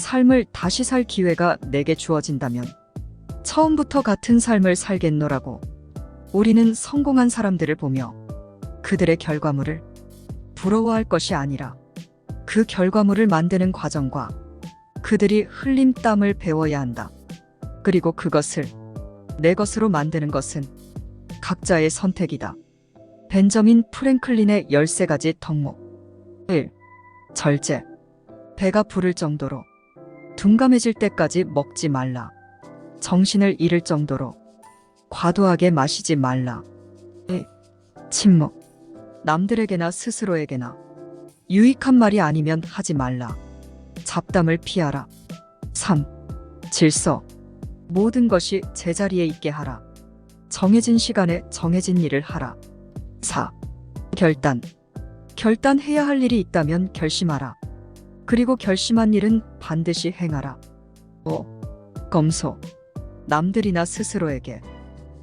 삶을 다시 살 기회가 내게 주어진다면 처음부터 같은 삶을 살겠노라고. 우리는 성공한 사람들을 보며 그들의 결과물을 부러워할 것이 아니라 그 결과물을 만드는 과정과 그들이 흘린 땀을 배워야 한다. 그리고 그것을 내 것으로 만드는 것은 각자의 선택이다. 벤저민 프랭클린의 13가지 덕목. 1. 절제. 배가 부를 정도로 둔감해질 때까지 먹지 말라. 정신을 잃을 정도로 과도하게 마시지 말라. 2. 침묵. 남들에게나 스스로에게나 유익한 말이 아니면 하지 말라. 잡담을 피하라. 3. 질서. 모든 것이 제자리에 있게 하라. 정해진 시간에 정해진 일을 하라. 4. 결단. 결단해야 할 일이 있다면 결심하라. 그리고 결심한 일은 반드시 행하라. 5. 검소. 남들이나 스스로에게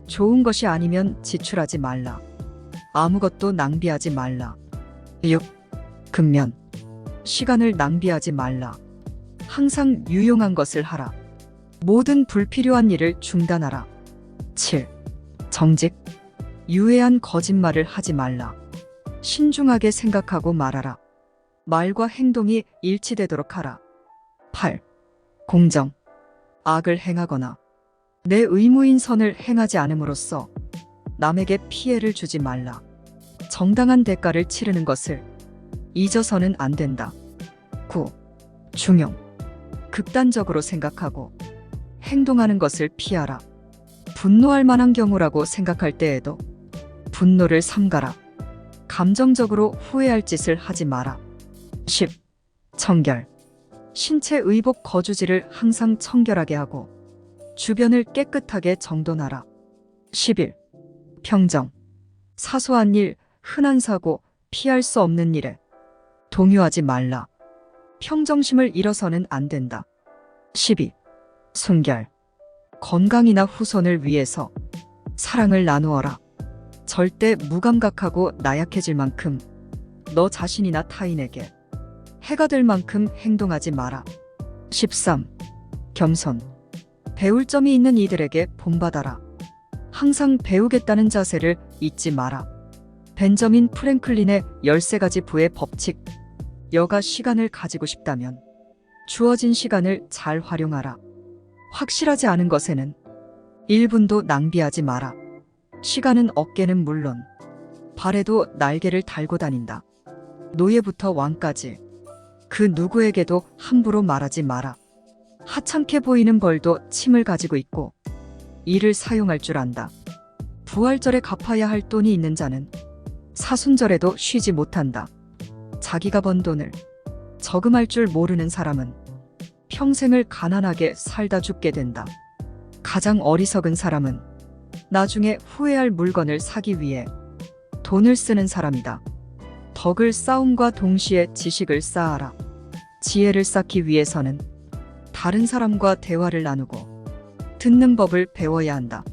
좋은 것이 아니면 지출하지 말라. 아무것도 낭비하지 말라. 6. 근면. 시간을 낭비하지 말라. 항상 유용한 것을 하라. 모든 불필요한 일을 중단하라. 7. 정직. 유해한 거짓말을 하지 말라. 신중하게 생각하고 말하라. 말과 행동이 일치되도록 하라. 8. 공정. 악을 행하거나 내 의무인 선을 행하지 않음으로써 남에게 피해를 주지 말라. 정당한 대가를 치르는 것을 잊어서는 안 된다. 9. 중용. 극단적으로 생각하고 행동하는 것을 피하라. 분노할 만한 경우라고 생각할 때에도 분노를 삼가라. 감정적으로 후회할 짓을 하지 마라. 10. 청결. 신체 의복 거주지를 항상 청결하게 하고 주변을 깨끗하게 정돈하라. 11. 평정. 사소한 일, 흔한 사고, 피할 수 없는 일에 동요하지 말라. 평정심을 잃어서는 안 된다. 12. 순결. 건강이나 후손을 위해서 사랑을 나누어라. 절대 무감각하고 나약해질 만큼 너 자신이나 타인에게 해가 될 만큼 행동하지 마라. 13. 겸손. 배울 점이 있는 이들에게 본받아라. 항상 배우겠다는 자세를 잊지 마라. 벤저민 프랭클린의 13가지 부의 법칙. 여가 시간을 가지고 싶다면 주어진 시간을 잘 활용하라. 확실하지 않은 것에는 1분도 낭비하지 마라. 시간은 어깨는 물론 발에도 날개를 달고 다닌다. 노예부터 왕까지 그 누구에게도 함부로 말하지 마라. 하찮게 보이는 벌도 침을 가지고 있고 이를 사용할 줄 안다. 부활절에 갚아야 할 돈이 있는 자는 사순절에도 쉬지 못한다. 자기가 번 돈을 저금할 줄 모르는 사람은 평생을 가난하게 살다 죽게 된다. 가장 어리석은 사람은 나중에 후회할 물건을 사기 위해 돈을 쓰는 사람이다. 덕을 쌓음과 동시에 지식을 쌓아라. 지혜를 쌓기 위해서는 다른 사람과 대화를 나누고 듣는 법을 배워야 한다.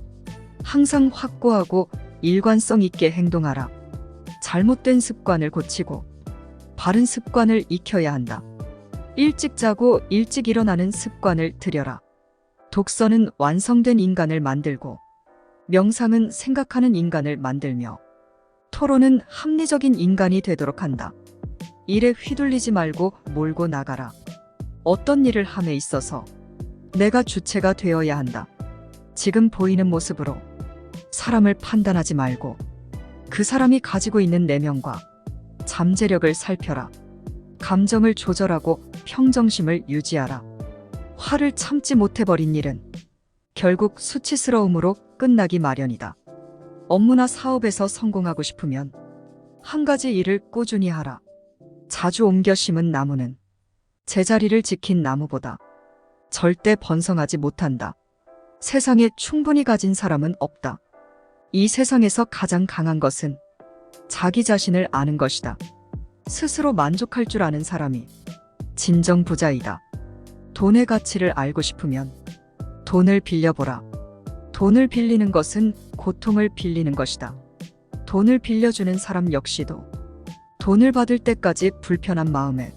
항상 확고하고 일관성 있게 행동하라. 잘못된 습관을 고치고 바른 습관을 익혀야 한다. 일찍 자고 일찍 일어나는 습관을 들여라. 독서는 완성된 인간을 만들고 명상은 생각하는 인간을 만들며 토론은 합리적인 인간이 되도록 한다. 일에 휘둘리지 말고 몰고 나가라. 어떤 일을 함에 있어서 내가 주체가 되어야 한다. 지금 보이는 모습으로 사람을 판단하지 말고 그 사람이 가지고 있는 내면과 잠재력을 살펴라. 감정을 조절하고 평정심을 유지하라. 화를 참지 못해버린 일은 결국 수치스러움으로 끝나기 마련이다. 업무나 사업에서 성공하고 싶으면 한 가지 일을 꾸준히 하라. 자주 옮겨 심은 나무는 제자리를 지킨 나무보다 절대 번성하지 못한다. 세상에 충분히 가진 사람은 없다. 이 세상에서 가장 강한 것은 자기 자신을 아는 것이다. 스스로 만족할 줄 아는 사람이 진정 부자이다. 돈의 가치를 알고 싶으면 돈을 빌려보라. 돈을 빌리는 것은 고통을 빌리는 것이다. 돈을 빌려주는 사람 역시도 돈을 받을 때까지 불편한 마음에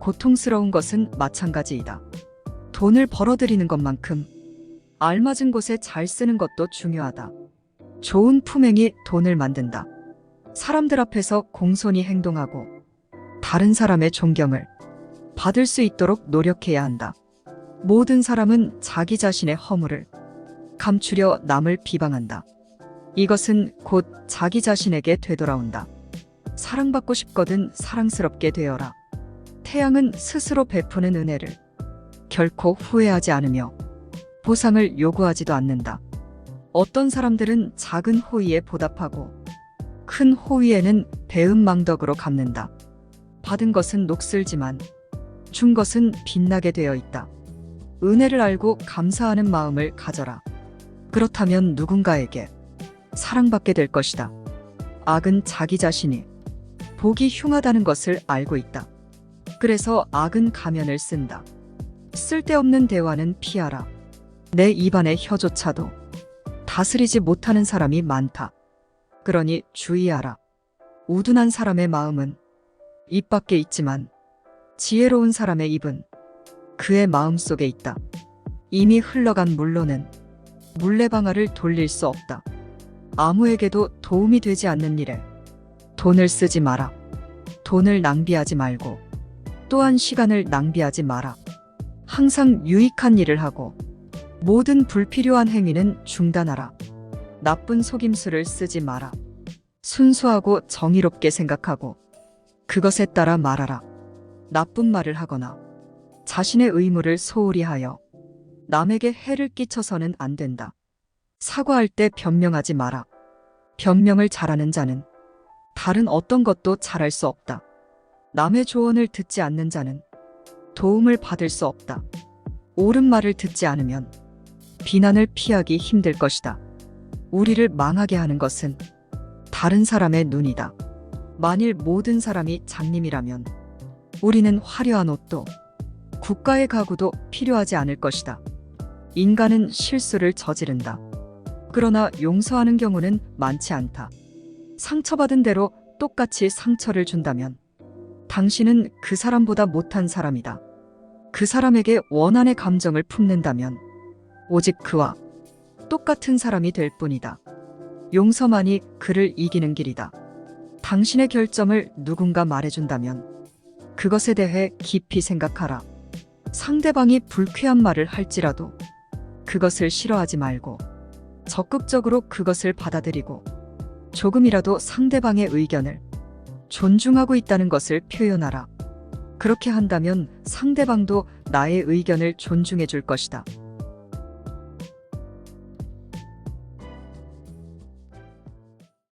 고통스러운 것은 마찬가지이다. 돈을 벌어들이는 것만큼 알맞은 곳에 잘 쓰는 것도 중요하다. 좋은 품행이 돈을 만든다. 사람들 앞에서 공손히 행동하고 다른 사람의 존경을 받을 수 있도록 노력해야 한다. 모든 사람은 자기 자신의 허물을 감추려 남을 비방한다. 이것은 곧 자기 자신에게 되돌아온다. 사랑받고 싶거든 사랑스럽게 되어라. 태양은 스스로 베푸는 은혜를 결코 후회하지 않으며 보상을 요구하지도 않는다. 어떤 사람들은 작은 호의에 보답하고 큰 호의에는 배은망덕으로 갚는다. 받은 것은 녹슬지만 준 것은 빛나게 되어 있다. 은혜를 알고 감사하는 마음을 가져라. 그렇다면 누군가에게 사랑받게 될 것이다. 악은 자기 자신이 복이 흉하다는 것을 알고 있다. 그래서 악은 가면을 쓴다. 쓸데없는 대화는 피하라. 내 입안의 혀조차도 다스리지 못하는 사람이 많다. 그러니 주의하라. 우둔한 사람의 마음은 입 밖에 있지만 지혜로운 사람의 입은 그의 마음 속에 있다. 이미 흘러간 물로는 물레방아를 돌릴 수 없다. 아무에게도 도움이 되지 않는 일에 돈을 쓰지 마라. 돈을 낭비하지 말고 또한 시간을 낭비하지 마라. 항상 유익한 일을 하고 모든 불필요한 행위는 중단하라. 나쁜 속임수를 쓰지 마라. 순수하고 정의롭게 생각하고 그것에 따라 말하라. 나쁜 말을 하거나 자신의 의무를 소홀히 하여 남에게 해를 끼쳐서는 안 된다. 사과할 때 변명하지 마라. 변명을 잘하는 자는 다른 어떤 것도 잘할 수 없다. 남의 조언을 듣지 않는 자는 도움을 받을 수 없다. 옳은 말을 듣지 않으면 비난을 피하기 힘들 것이다. 우리를 망하게 하는 것은 다른 사람의 눈이다. 만일 모든 사람이 장님이라면 우리는 화려한 옷도 국가의 가구도 필요하지 않을 것이다. 인간은 실수를 저지른다. 그러나 용서하는 경우는 많지 않다. 상처받은 대로 똑같이 상처를 준다면 당신은 그 사람보다 못한 사람이다. 그 사람에게 원한의 감정을 품는다면 오직 그와 똑같은 사람이 될 뿐이다. 용서만이 그를 이기는 길이다. 당신의 결점을 누군가 말해준다면 그것에 대해 깊이 생각하라. 상대방이 불쾌한 말을 할지라도 그것을 싫어하지 말고 적극적으로 그것을 받아들이고 조금이라도 상대방의 의견을 존중하고 있다는 것을 표현하라. 그렇게 한다면 상대방도 나의 의견을 존중해 줄 것이다.